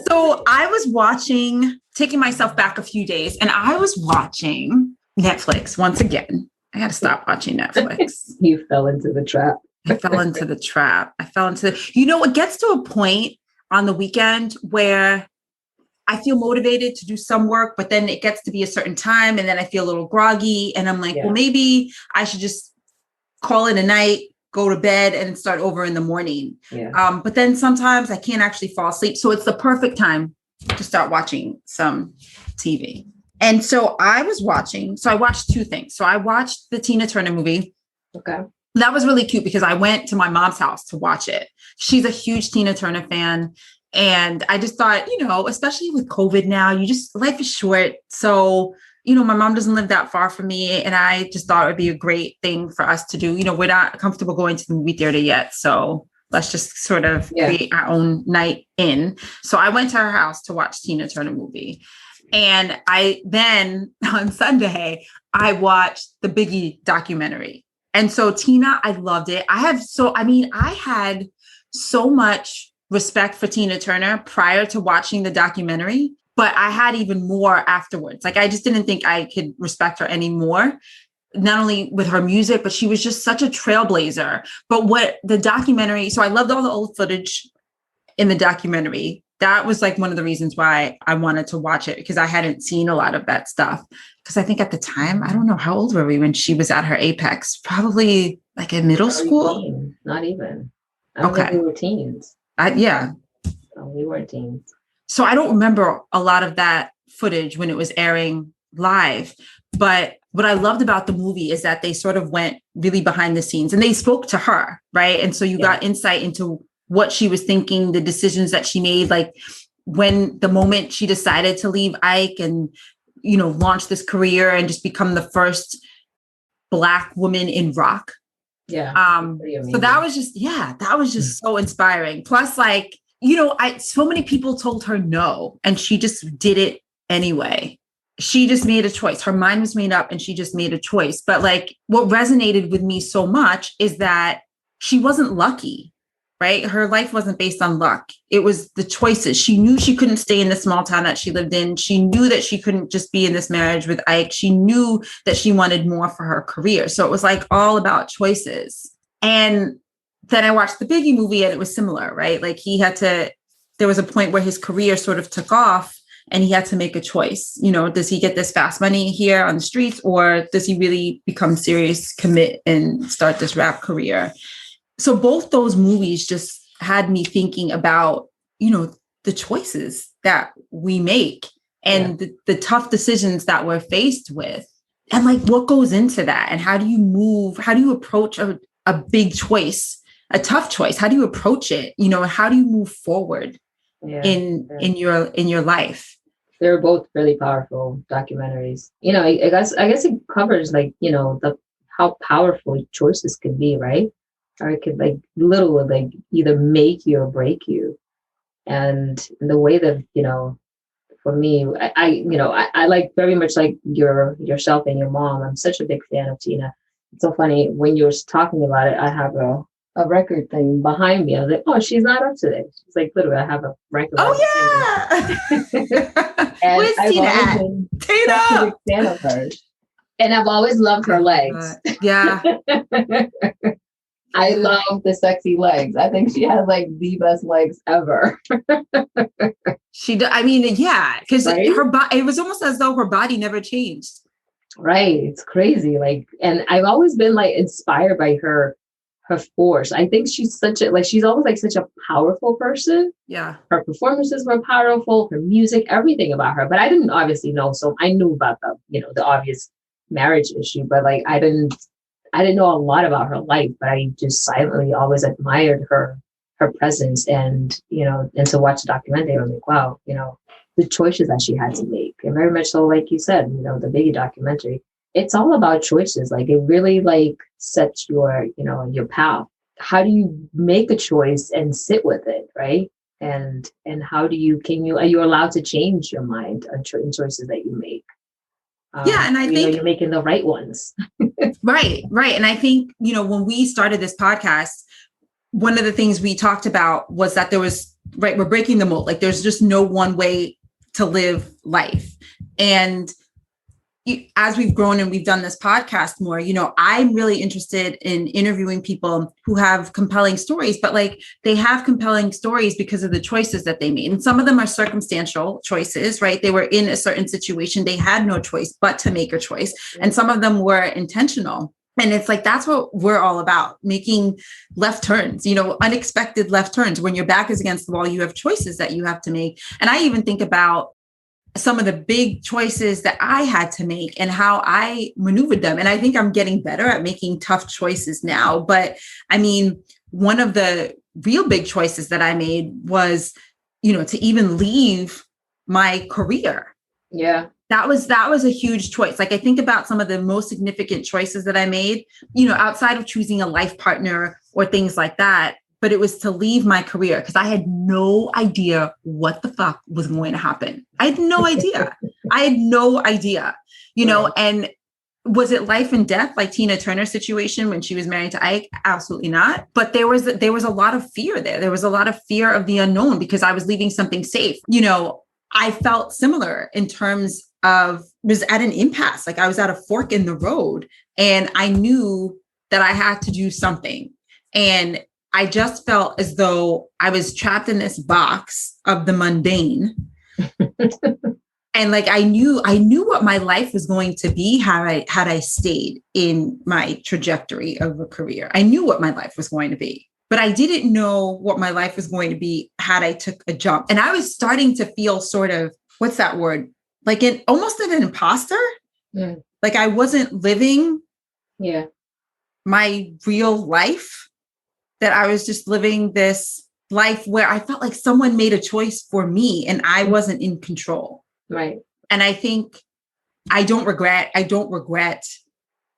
So I was taking myself back a few days, and I was watching Netflix once again. I got to stop watching Netflix. You fell into the trap. I fell into the trap. It gets to a point on the weekend where I feel motivated to do some work, but then it gets to be a certain time and then I feel a little groggy and I'm like, well, maybe I should just call it a night, go to bed and start over in the morning. Yeah. But then sometimes I can't actually fall asleep. So it's the perfect time to start watching some TV. And so I watched two things. So I watched the Tina Turner movie. Okay. That was really cute because I went to my mom's house to watch it. She's a huge Tina Turner fan. And I just thought, especially with COVID now, life is short. So, my mom doesn't live that far from me. And I just thought it would be a great thing for us to do. We're not comfortable going to the movie theater yet. So let's just sort of create our own night in. So I went to her house to watch Tina Turner movie. And then on Sunday, I watched the Biggie documentary. And so Tina, I loved it. I had so much respect for Tina Turner prior to watching the documentary, but I had even more afterwards. Like, I just didn't think I could respect her anymore, not only with her music, but she was just such a trailblazer. But so I loved all the old footage in the documentary. That was like one of the reasons why I wanted to watch it, because I hadn't seen a lot of that stuff. Because I think at the time, I don't know, how old were we when she was at her apex? Probably like in middle school? Teens. Not even. I don't think we were teens. Yeah. No, we weren't teens. So I don't remember a lot of that footage when it was airing live. But what I loved about the movie is that they sort of went really behind the scenes and they spoke to her, right? And so you got insight into what she was thinking, the decisions that she made, like the moment she decided to leave Ike and, launch this career and just become the first Black woman in rock. Yeah. So that was just so inspiring. Plus, so many people told her no, and she just did it anyway. She just made a choice. Her mind was made up and she just made a choice. But what resonated with me so much is that she wasn't lucky, right? Her life wasn't based on luck. It was the choices. She knew she couldn't stay in the small town that she lived in. She knew that she couldn't just be in this marriage with Ike. She knew that she wanted more for her career. So it was all about choices. And then I watched the Biggie movie and it was similar, right? There was a point where his career sort of took off and he had to make a choice. Does he get this fast money here on the streets, or does he really become serious, commit, and start this rap career? So both those movies just had me thinking about, the choices that we make and the tough decisions that we're faced with, and what goes into that, and how do you approach a big choice, a tough choice? How do you approach it? How do you move forward in your life? They're both really powerful documentaries. I guess it covers how powerful choices can be, right? Or it could literally either make you or break you. And the way that, for me, I like very much like yourself and your mom. I'm such a big fan of Tina. It's so funny when you were talking about it. I have a record thing behind me. I was like, oh, she's not up today. She's literally, I have a record. Oh yeah. And where's Tina at? Tina, such a big fan of hers, and I've always loved her legs. Yeah. I love the sexy legs. I think she has the best legs ever. She does. I mean, yeah, because it was almost as though her body never changed. Right. It's crazy. And I've always been inspired by her force. I think she's she's always such a powerful person. Yeah. Her performances were powerful, her music, everything about her. But I didn't obviously know. So I knew about the obvious marriage issue, but I didn't know a lot about her life, but I just silently always admired her presence, and to watch the documentary, I'm like, wow, the choices that she had to make. And very much so, like you said, the Biggie documentary, it's all about choices. It really sets your path. How do you make a choice and sit with it, right? And how do are you allowed to change your mind on choices that you make? Yeah. And I think you're making the right ones. Right. And I think, when we started this podcast, one of the things we talked about was that we're breaking the mold. Like there's just no one way to live life. And as we've grown and we've done this podcast more, I'm really interested in interviewing people who have compelling stories, but like they have compelling stories because of the choices that they made. And some of them are circumstantial choices, right? They were in a certain situation. They had no choice but to make a choice. And some of them were intentional. And it's like, that's what we're all about, making left turns, unexpected left turns. When your back is against the wall, you have choices that you have to make. And I even think about some of the big choices that I had to make and how I maneuvered them. And I think I'm getting better at making tough choices now. But I mean, one of the real big choices that I made was, to even leave my career. Yeah. That was a huge choice. Like I think about some of the most significant choices that I made, outside of choosing a life partner or things like that. But it was to leave my career because I had no idea what the fuck was going to happen. I had no idea. Right. And was it life and death like Tina Turner's situation when she was married to Ike? Absolutely not. But there was a lot of fear there. There was a lot of fear of the unknown because I was leaving something safe. I felt similar in terms of was at an impasse. Like I was at a fork in the road and I knew that I had to do something. And I just felt as though I was trapped in this box of the mundane. And like I knew what my life was going to be had I stayed in my trajectory of a career. I knew what my life was going to be, but I didn't know what my life was going to be had I took a jump. And I was starting to feel sort of, what's that word? Like almost an imposter. Mm. Like I wasn't living my real life. That I was just living this life where I felt like someone made a choice for me and I wasn't in control. Right. And I think I don't regret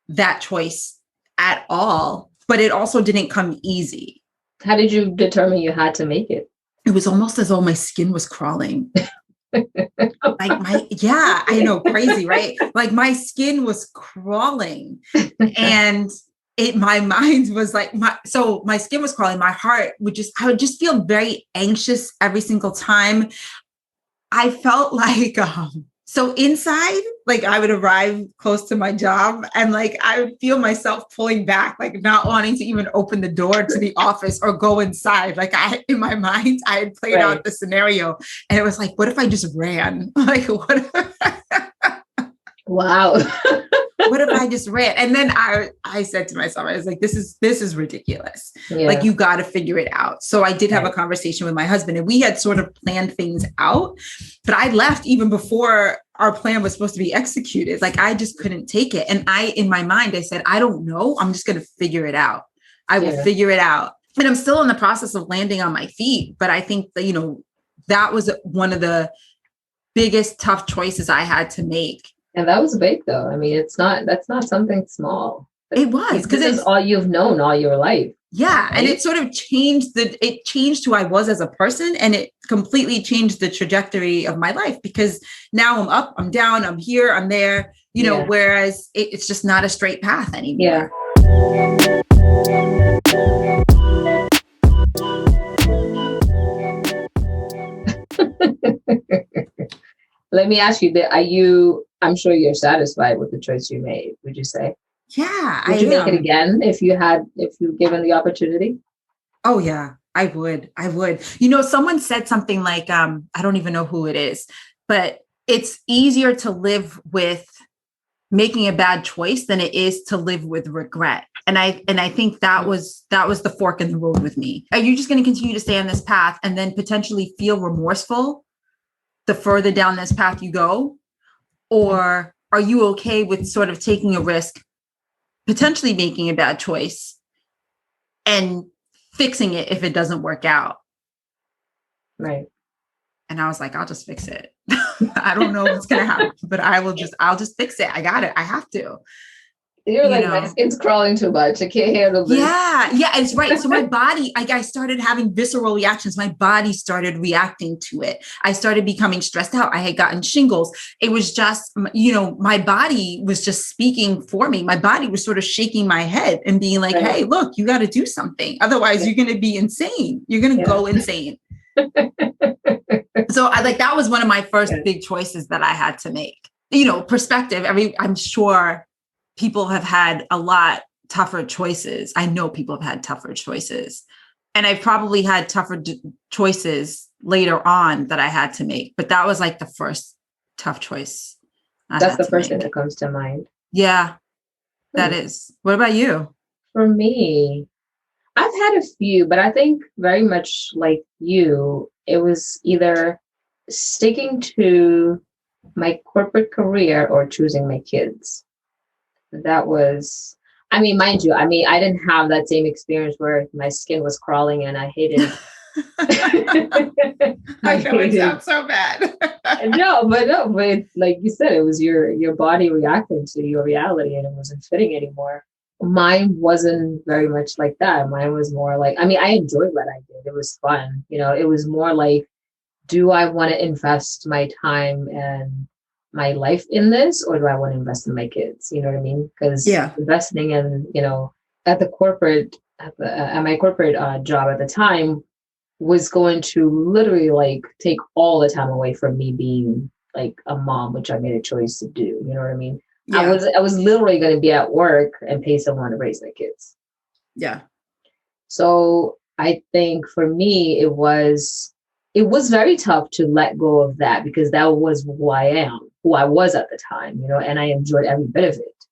that choice at all, but it also didn't come easy. How did you determine you had to make it? It was almost as though my skin was crawling. I know, crazy, right? Like my skin was crawling and my mind was like, my skin was crawling. My heart I would just feel very anxious every single time. I felt like, so inside, like I would arrive close to my job and like, I would feel myself pulling back, like not wanting to even open the door to the office or go inside. Like in my mind, I had played out the scenario and it was like, what if I just ran? Like, wow. What if I just ran? And then I said to myself, I was like, this is ridiculous. Yeah. Like, you got to figure it out. So I did have a conversation with my husband and we had sort of planned things out, but I left even before our plan was supposed to be executed. Like, I just couldn't take it. And in my mind, I said, I don't know. I'm just going to figure it out. I will figure it out. And I'm still in the process of landing on my feet. But I think that, that was one of the biggest tough choices I had to make. And that was big, though. I mean, that's not something small. It was, because it's all you've known all your life. Yeah. Right? And it sort of changed who I was as a person. And it completely changed the trajectory of my life because now I'm up, I'm down, I'm here, I'm there, whereas it's just not a straight path anymore. Yeah. Let me ask you, I'm sure you're satisfied with the choice you made, would you say? Yeah. Would you make it again if you given the opportunity? Oh yeah, I would. Someone said something like, I don't even know who it is, but it's easier to live with making a bad choice than it is to live with regret. And I think that was the fork in the road with me. Are you just going to continue to stay on this path and then potentially feel remorseful the further down this path you go? Or are you okay with sort of taking a risk, potentially making a bad choice and fixing it if it doesn't work out? Right. And I was like, I'll just fix it. I don't know what's going to happen, but I'll just fix it. I got it. I have to. You're you like, my know. skin's crawling too much. I can't handle this. Yeah, yeah, it's right. So my body, I started having visceral reactions. My body started reacting to it. I started becoming stressed out. I had gotten shingles. It was just, my body was just speaking for me. My body was sort of shaking my head and being like, Right. hey, look, you got to do something. Otherwise, you're going to be insane. You're going to go insane. So that was one of my first big choices that I had to make. Perspective. I'm sure people have had a lot tougher choices. I know people have had tougher choices, and I've probably had tougher choices later on that I had to make. But that was like the first tough choice. That's the first thing that comes to mind. Yeah, that is. What about you? For me, I've had a few, but I think very much like you, it was either sticking to my corporate career or choosing my kids. That was, mind you, I didn't have that same experience where my skin was crawling and I hated. I know it sounds so bad. No, but like you said, it was your body reacting to your reality and it wasn't fitting anymore. Mine wasn't very much like that. Mine was more like, I enjoyed what I did. It was fun. It was more like, do I want to invest my time and my life in this, or do I want to invest in my kids? You know what I mean? Because investing in, at my corporate job at the time was going to literally like take all the time away from me being like a mom, which I made a choice to do. You know what I mean? Yeah. I was literally going to be at work and pay someone to raise my kids. Yeah. So I think for me, it was very tough to let go of that because that was who I was at the time, and I enjoyed every bit of it.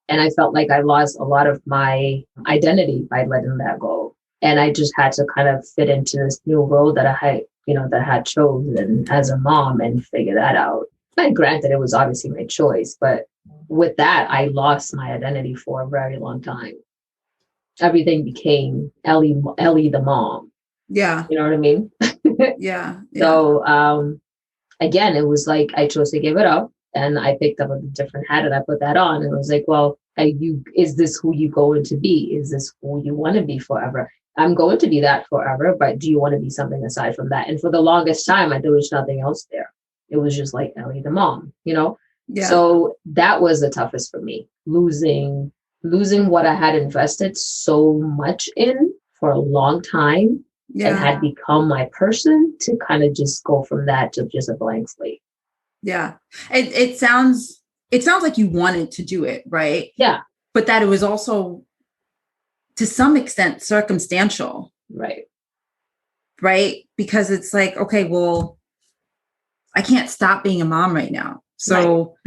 And I felt like I lost a lot of my identity by letting that go. And I just had to kind of fit into this new role that I had chosen as a mom and figure that out. And granted, it was obviously my choice, but with that, I lost my identity for a very long time. Everything became Ellie the mom. Yeah. You know what I mean? Yeah. So, again, it was like, I chose to give it up and I picked up a different hat and I put that on. And it was like, well, is this who you going to be? Is this who you want to be forever? I'm going to be that forever, but do you want to be something aside from that? And for the longest time, there was nothing else there. It was just like Ellie the mom, Yeah. So that was the toughest for me, losing what I had invested so much in for a long time and had become my person, to kind of just go from that to just a blank slate. Yeah. It sounds like you wanted to do it, right? Yeah. But that it was also to some extent circumstantial. Right. Right. Because it's like, okay, well, I can't stop being a mom right now. So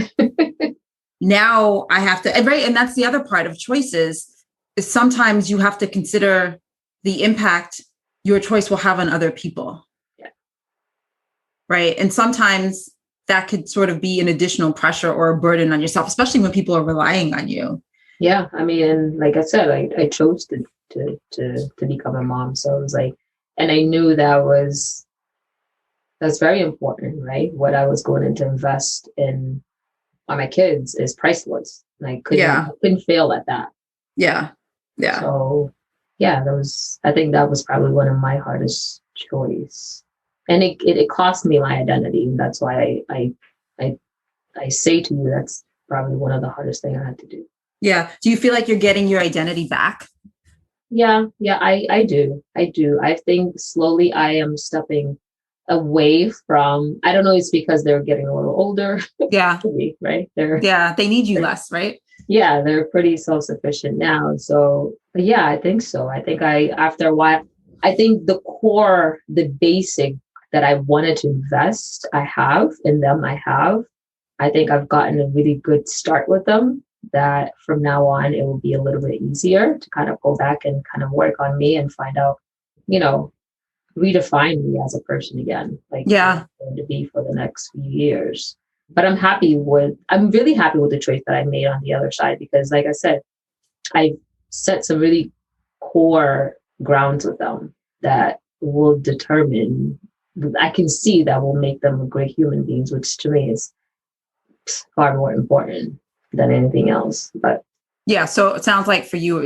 now I have to, right. And that's the other part of choices is sometimes you have to consider the impact your choice will have on other people. Yeah. Right. And sometimes that could sort of be an additional pressure or a burden on yourself, especially when people are relying on you. Yeah. And like I said, I chose to become a mom. So it was like, and I knew that's very important, right? What I was going to invest in on my kids is priceless. And I couldn't fail at that. Yeah. Yeah. So I think that was probably one of my hardest choice. And it cost me my identity. And that's why I say to you, that's probably one of the hardest things I had to do. Yeah. Do you feel like you're getting your identity back? Yeah, I do. I think slowly I am stepping away from, I don't know, it's because they're getting a little older. Yeah. Right? They need you less, right? Yeah, they're pretty self-sufficient now. So, but yeah, I think so. I think after a while, I think the core, the basic that I wanted to invest, I have in them. I think I've gotten a really good start with them, that from now on, it will be a little bit easier to kind of go back and kind of work on me and find out, redefine me as a person again, like what I'm going to be for the next few years. But I'm really happy with the choice that I made on the other side, because like I said, I set some really core grounds with them that will determine, I can see that will make them great human beings, which to me is far more important than anything else. But Yeah. So it sounds like for you,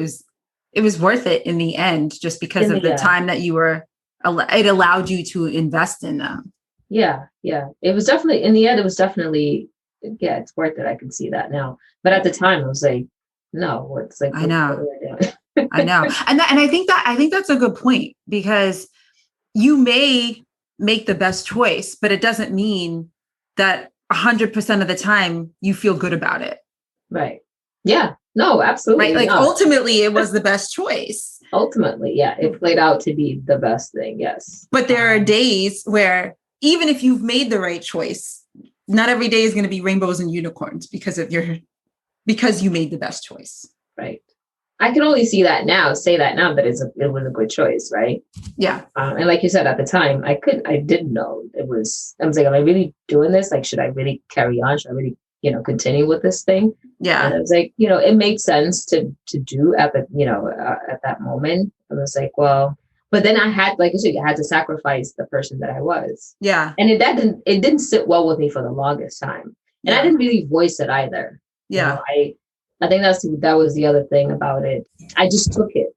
it was worth it in the end, just because of the time that you were, it allowed you to invest in them. Yeah. Yeah. It was definitely, in the end, it was definitely, yeah, it's worth it. I can see that now. But at the time I was like, no, it's like, I know. what are we doing? I know. And I think that's a good point, because you may make the best choice, but it doesn't mean that 100% of the time you feel good about it. Right. Yeah. No, absolutely. Right. Like ultimately it was the best choice. Ultimately, yeah, it played out to be the best thing. Yes. But there are days where even if you've made the right choice, not every day is going to be rainbows and unicorns because you made the best choice. Right. I can only say that now, that it was a good choice. Right. Yeah. And like you said, at the time, I didn't know I was like, am I really doing this? Like, should I really carry on? Should I really, continue with this thing? Yeah. And I was like, it made sense to do at the, at that moment. I was like, well, but then I had, like I said, I had to sacrifice the person that I was. Yeah. And it didn't sit well with me for the longest time. And I didn't really voice it either. Yeah. I think that was the other thing about it. I just took it.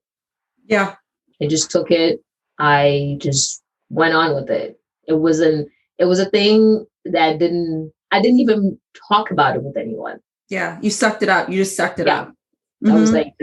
Yeah. I just took it. I just went on with it. It was a thing that I didn't even talk about it with anyone. Yeah. You sucked it up. You just sucked it up. I was like,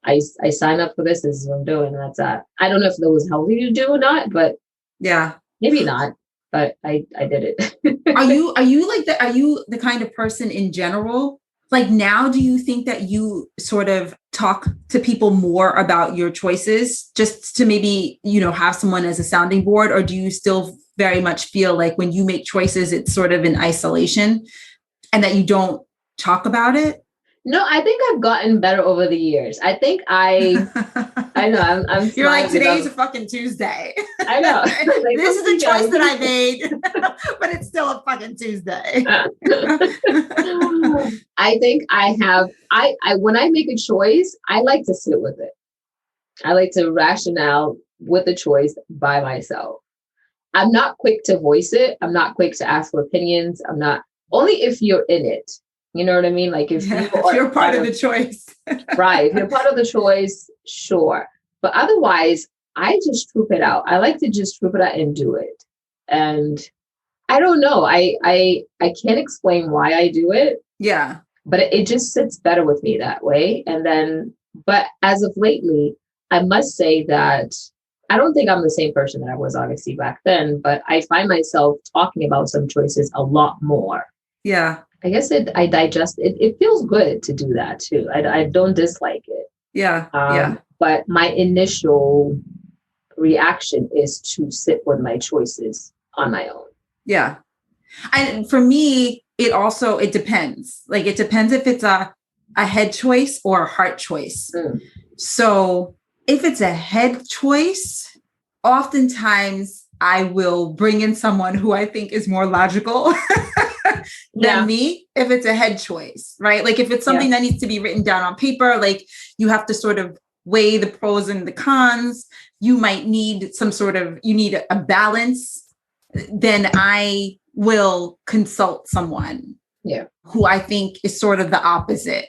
I signed up for this. This is what I'm doing. And that's that. I don't know if that was healthy to do or not, but yeah, maybe not. But I did it. Are you the kind of person in general? Like now, do you think that you sort of talk to people more about your choices just to maybe, have someone as a sounding board? Or do you still very much feel like when you make choices, it's sort of in isolation and that you don't talk about it? No, I think I've gotten better over the years. I think I know I'm You're like, today's a fucking Tuesday. I know. Like, this is a choice that I made, but it's still a fucking Tuesday. I think I have, when I make a choice, I like to sit with it. I like to rationale with the choice by myself. I'm not quick to voice it. I'm not quick to ask for opinions. I'm not, only if you're in it. You know what I mean? Like if you're part of the choice. Right. If you're part of the choice, sure. But otherwise, I just troop it out. I like to just troop it out and do it. And I don't know. I can't explain why I do it. Yeah. But it just sits better with me that way. And then, but as of lately, I must say that I don't think I'm the same person that I was obviously back then, but I find myself talking about some choices a lot more. Yeah. I guess I digest it. It feels good to do that too. I don't dislike it. Yeah. Yeah. But my initial reaction is to sit with my choices on my own. Yeah. And for me, it depends. Like it depends if it's a head choice or a heart choice. So if it's a head choice, oftentimes I will bring in someone who I think is more logical than me if it's a head choice, right? Like if it's something that needs to be written down on paper, like you have to sort of weigh the pros and the cons. You might need you need a balance. Then I will consult someone who I think is sort of the opposite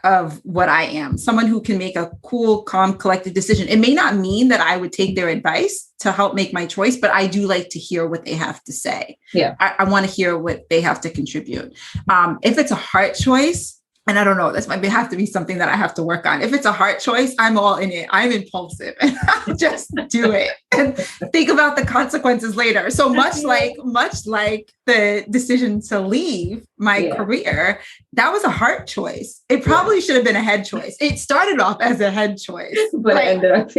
of what I am. Someone who can make a cool, calm, collected decision. It may not mean that I would take their advice to help make my choice, but I do like to hear what they have to say. Yeah. I want to hear what they have to contribute. If it's a heart choice, and I don't know, this might have to be something that I have to work on. If it's a heart choice, I'm all in it. I'm impulsive and I just do it and think about the consequences later. So much like the decision to leave my career, that was a heart choice. It probably should have been a head choice. It started off as a head choice, but it ended up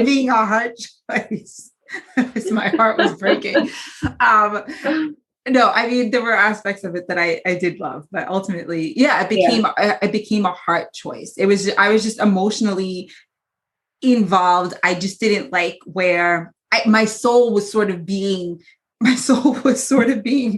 being a heart choice. Because my heart was breaking. No, I mean, there were aspects of it that I did love, but ultimately, it became a heart choice. I was just emotionally involved. I just didn't like where my soul was sort of being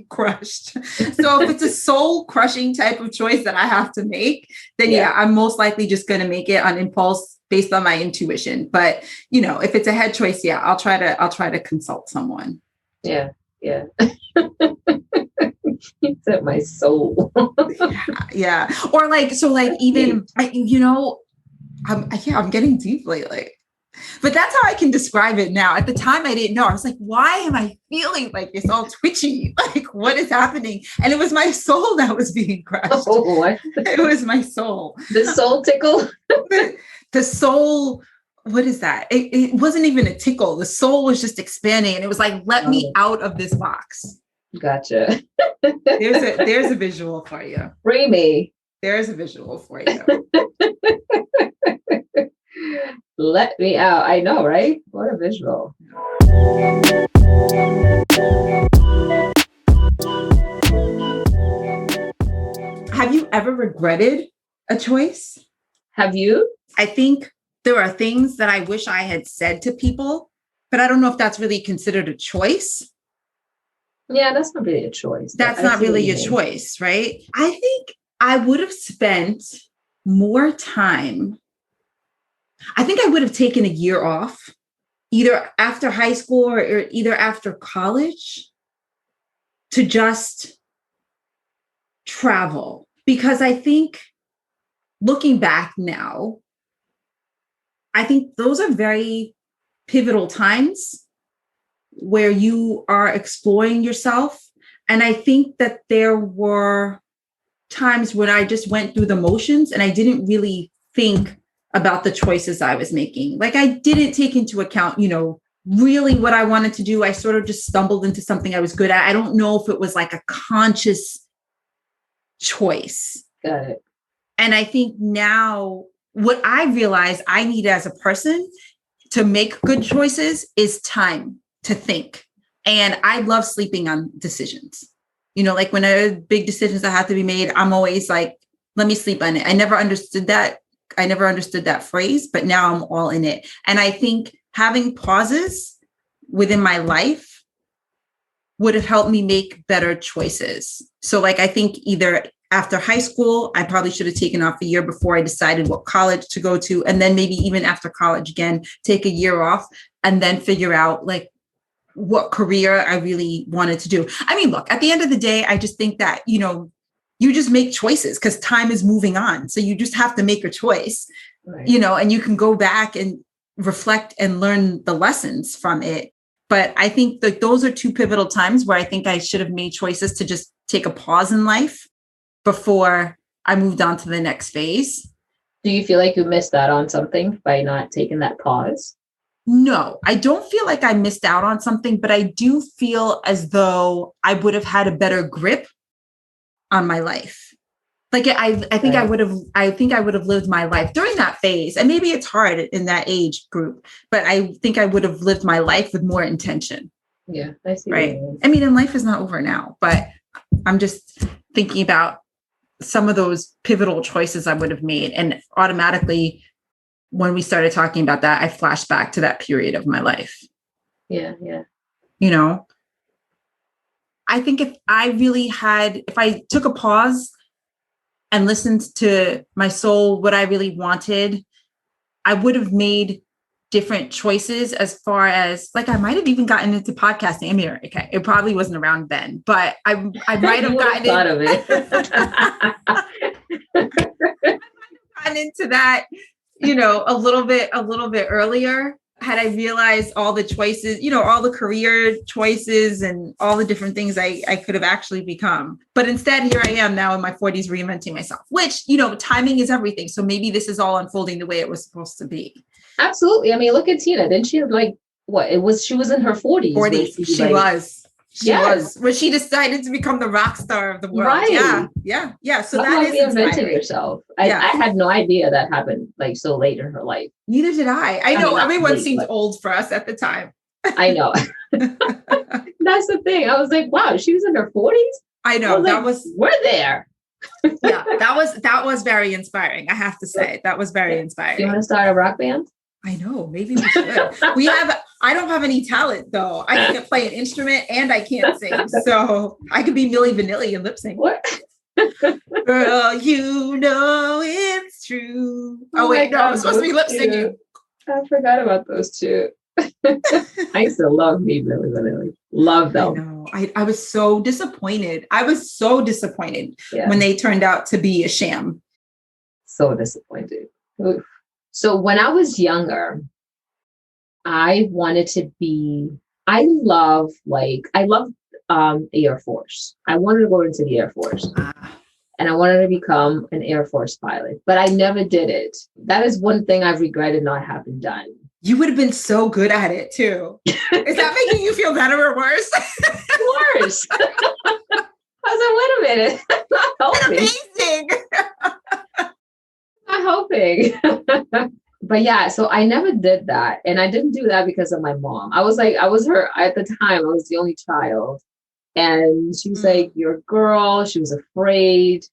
crushed. So if it's a soul crushing type of choice that I have to make, then I'm most likely just going to make it on impulse based on my intuition. But if it's a head choice, I'll try to consult someone. Yeah. Except my soul. Yeah. Or like, so like even, I'm getting deep lately. But that's how I can describe it now. At the time, I didn't know. I was like, why am I feeling like it's all twitchy? Like, what is happening? And it was my soul that was being crushed. Oh, what? It was my soul. The soul tickle? The soul, what is that? It wasn't even a tickle. The soul was just expanding. And it was like, let me out of this box. Gotcha. There's a visual for you. Free me. There's a visual for you. Let me out. I know, right? What a visual. Have you ever regretted a choice? Have you? I think there are things that I wish I had said to people, but I don't know if that's really considered a choice. Yeah, that's not really a choice. That's not really a choice, right? I think I would have spent more time. I think I would have taken a year off, either after high school or either after college, to just travel. Because I think looking back now, I think those are very pivotal times where you are exploring yourself. And I think that there were times when I just went through the motions and I didn't really think about the choices I was making. Like I didn't take into account, really what I wanted to do. I sort of just stumbled into something I was good at. I don't know if it was like a conscious choice. Got it. And I think now what I realize I need as a person to make good choices is time to think. And I love sleeping on decisions. Like when there are big decisions that have to be made, I'm always like, let me sleep on it. I never understood that. I never understood that phrase, but now I'm all in it. And I think having pauses within my life would have helped me make better choices. So like, I think either after high school, I probably should have taken off a year before I decided what college to go to. And then maybe even after college again, take a year off and then figure out like what career I really wanted to do. I mean, look, at the end of the day, I just think that, you just make choices because time is moving on. So you just have to make a choice, right. And you can go back and reflect and learn the lessons from it. But I think that those are two pivotal times where I think I should have made choices to just take a pause in life before I moved on to the next phase. Do you feel like you missed out on something by not taking that pause? No, I don't feel like I missed out on something, but I do feel as though I would have had a better grip on my life. Like I think right. I think I would have lived my life during that phase. And maybe it's hard in that age group, but I think I would have lived my life with more intention. Yeah, I see. Right. I mean, and life is not over now, but I'm just thinking about some of those pivotal choices I would have made. And automatically, when we started talking about that, I flashed back to that period of my life. Yeah. I think if I took a pause and listened to my soul, what I really wanted, I would have made different choices as far as like, I might've even gotten into podcasting. I mean, okay, it probably wasn't around then, but I might've gotten into that, a little bit earlier. Had I realized all the choices, all the career choices and all the different things I could have actually become. But instead, here I am now in my 40s reinventing myself, which, timing is everything. So maybe this is all unfolding the way it was supposed to be. Absolutely. I mean, look at Tina. Didn't she have she was in her 40s. 40s. She was. When she decided to become the rock star of the world. Right. Yeah. So that is reinventing yourself. I had no idea that happened so late in her life. Neither did I. I know everyone seemed old for us at the time. I know. That's the thing. I was like, wow, she was in her 40s. I know. We're there. Yeah, that was very inspiring. I have to say that was very inspiring. You want to start a rock band? I know. Maybe we should. I don't have any talent though. I can't play an instrument and I can't sing. So I could be Milli Vanilli and lip sync. What? Girl, it's true. Oh wait, no, I'm supposed to be lip singing. I forgot about those two. I used to love me, really, really. Love them. I know. I was so disappointed. I was so disappointed Yeah. when they turned out to be a sham. So disappointed. Oof. So when I was younger, I wanted to be, I love Air Force. I wanted to go into the Air Force. And I wanted to become an Air Force pilot, but I never did it. That is one thing I've regretted not having done. You would have been so good at it too. Is that making you feel better or worse? Worse. I was like, wait a minute. Not helping. Not helping. But yeah, so I never did that. And I didn't do that because of my mom. I was her at the time, I was the only child. And she was like, you're a girl. She was afraid.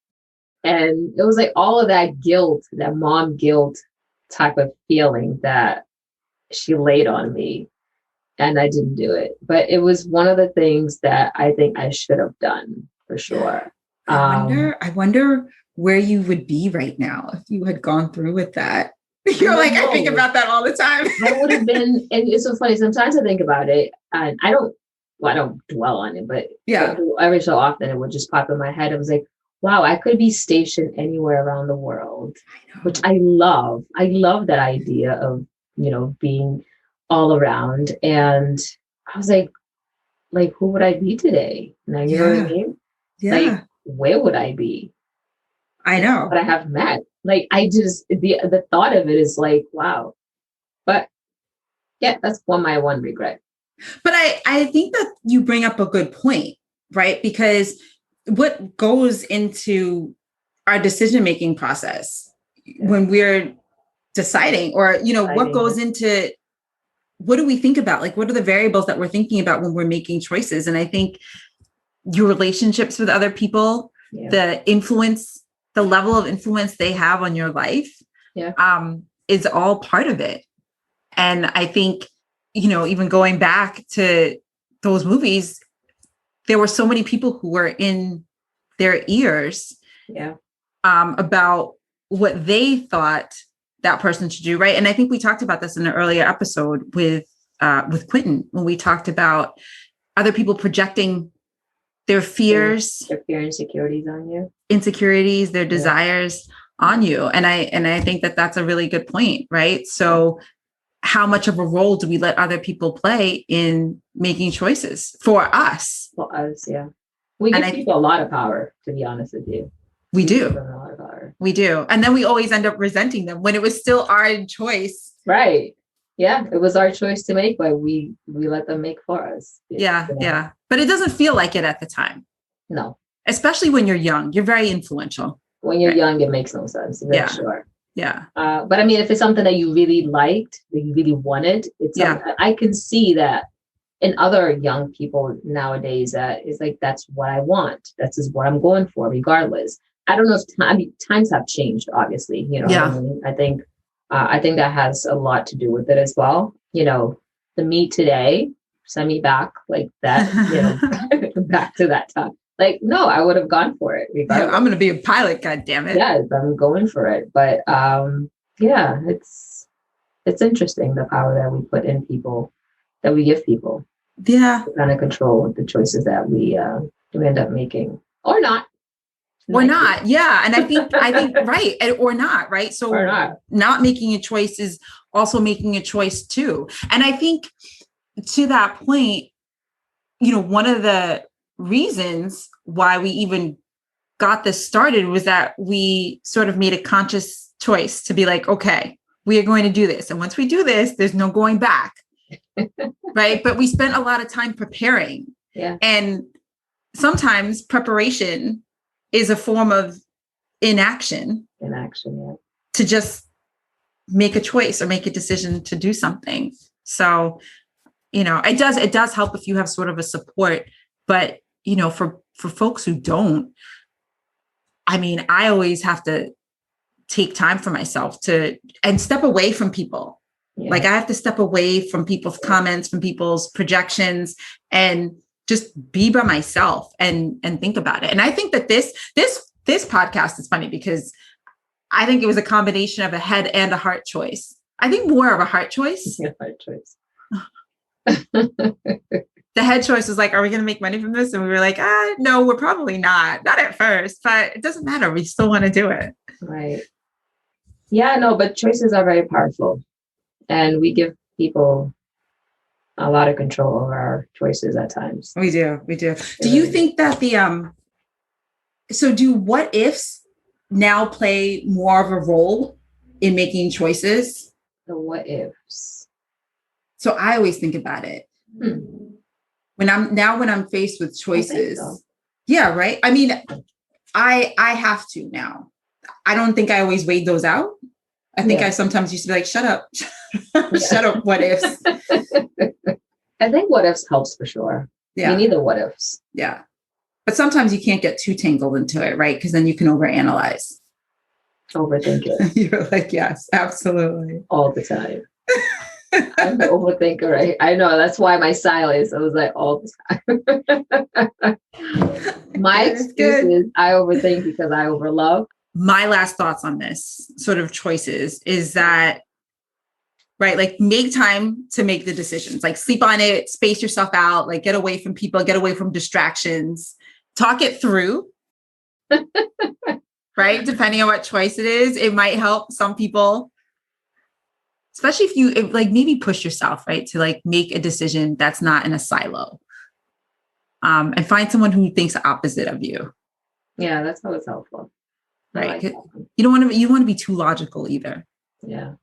And it was like all of that guilt, that mom guilt type of feeling that she laid on me. And I didn't do it. But it was one of the things that I think I should have done for sure. I wonder where you would be right now if you had gone through with that. You're like, I think about that all the time. That would have been, and it's so funny. Sometimes I think about it and I don't dwell on it, but yeah, every so often it would just pop in my head. It was like, wow, I could be stationed anywhere around the world, which I love. I love that idea of, being all around. And I was like, who would I be today? Now, you know what I mean? Yeah. Like, where would I be? I know. But I have met. Like, I just, the thought of it is like, wow. But yeah, that's my one regret. But I think that you bring up a good point, right? Because what goes into our decision-making process when we're deciding, or, what goes into, what do we think about? Like, what are the variables that we're thinking about when we're making choices? And I think your relationships with other people, the influence, the level of influence they have on your life, is all part of it. And I think, even going back to those movies, there were so many people who were in their ears about what they thought that person should do, right? And I think we talked about this in an earlier episode with Quentin, when we talked about other people projecting their fears, their fear insecurities on you, their desires on you. And I think that that's a really good point, right? So how much of a role do we let other people play in making choices for us? For us, yeah. We give people a lot of power, to be honest with you. We do. We do. And then we always end up resenting them when it was still our choice. Right. Yeah. It was our choice to make, but we let them make for us. Yeah. But it doesn't feel like it at the time. No. Especially when you're young. You're very influential. When you're young, it makes no sense. That's sure. Yeah. But I mean, if it's something that you really liked, that you really wanted, it's something I can see that in other young people nowadays, that is like, that's what I want. That's just what I'm going for, regardless. I don't know if times have changed, obviously, what I mean? I think that has a lot to do with it as well. The me today, send me back like that, back to that time. Like, no, I would have gone for it. I'm going to be a pilot. God damn it. Yes, I'm going for it. But it's interesting, the power that we put in people, that we give people. Yeah. To kind of control the choices that we end up making, or not. Or not. Yeah. And I think right. Or not. Right. So not making a choice is also making a choice too. And I think to that point, one of the reasons why we even got this started was that we sort of made a conscious choice to be like, okay, we are going to do this. And once we do this, there's no going back. Right. But we spent a lot of time preparing. Yeah. And sometimes preparation is a form of inaction. To just make a choice or make a decision to do something. So, it does help if you have sort of a support, but, for folks who don't, I mean, I always have to take time for myself and step away from people. Yeah. Like I have to step away from people's comments, from people's projections, and just be by myself and think about it. And I think that this podcast is funny because I think it was a combination of a head and a heart choice. I think more of a heart choice. Yeah, heart choice. The head choice was like, are we going to make money from this? And we were like, no, we're probably not at first, but it doesn't matter. We still want to do it. Right. Yeah, no, but choices are very powerful, and we give people a lot of control over our choices at times. We do. Do you think that so do what ifs now play more of a role in making choices? The what ifs. So I always think about it. When I'm faced with choices. So. Yeah, right. I mean, I have to now. I don't think I always weighed those out. I think I sometimes used to be like, shut up. Shut up, what ifs. I think what ifs helps for sure. Yeah. You need the what ifs. Yeah. But sometimes you can't get too tangled into it, right? Because then you can overanalyze. Overthink it. You're like, yes, absolutely. All the time. I'm the overthinker, right? I know. That's why my silence. I was like, all the time. My excuse is I overthink because I overlove. My last thoughts on this sort of choices is that, right, like make time to make the decisions, like sleep on it, space yourself out, like get away from people, get away from distractions, talk it through, right? Depending on what choice it is, it might help some people, especially if you like maybe push yourself, right, to like make a decision that's not in a silo, and find someone who thinks the opposite of you. Yeah, that's always helpful. Right. Like you want to be too logical either. Yeah.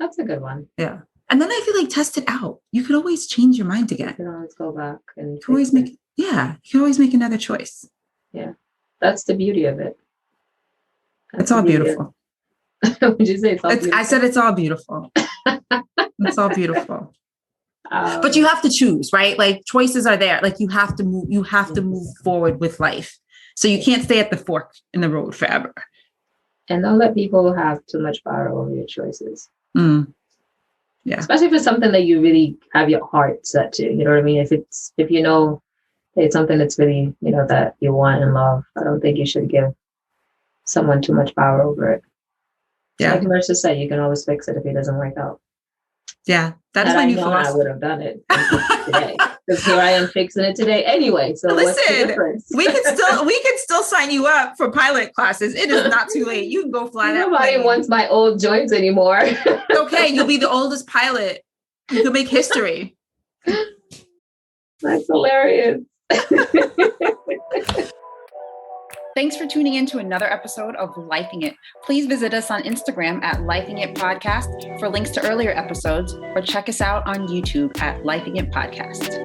That's a good one. Yeah. And then I feel like test it out. You could always change your mind again. You can always go back and you can always make another choice. Yeah. That's the beauty of it. It's all beautiful. Would you say it's all beautiful? I said it's all beautiful. It's all beautiful. But you have to choose, right? Like choices are there. Like you have to move forward with life. So you can't stay at the fork in the road forever. And don't let people have too much power over your choices. Yeah. Especially if it's something that you really have your heart set to. You know what I mean? If you know it's something that's really, that you want and love, I don't think you should give someone too much power over it. Yeah. Like Marisa said, you can always fix it if it doesn't work out. Yeah. That's my new philosophy. I would have done it today. Because here I am fixing it today anyway. So listen, what's the difference? we can still sign you up for pilot classes. It is not too late. You can go fly that plane. Nobody wants my old joints anymore. Okay, you'll be the oldest pilot. You can make history. That's hilarious. Thanks for tuning in to another episode of Lifing It. Please visit us on Instagram at Lifing It Podcast for links to earlier episodes, or check us out on YouTube at Lifing It Podcast.